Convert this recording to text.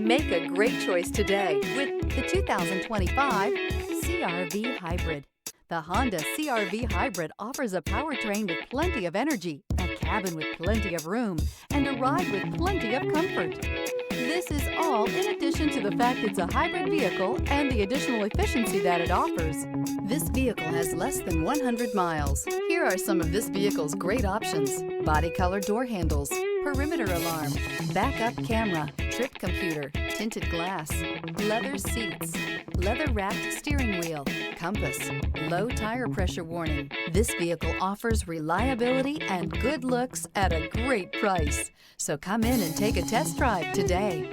Make a great choice today with the 2025 CR-V Hybrid. The Honda CR-V Hybrid offers a powertrain with plenty of energy, a cabin with plenty of room, and a ride with plenty of comfort. This is all in addition to the fact it's a hybrid vehicle and the additional efficiency that it offers. This vehicle has less than 100 miles. Here are some of this vehicle's great options: body color door handles, perimeter alarm, backup camera, trip computer, tinted glass, leather seats, leather-wrapped steering wheel, compass, low tire pressure warning. This vehicle offers reliability and good looks at a great price. So come in and take a test drive today.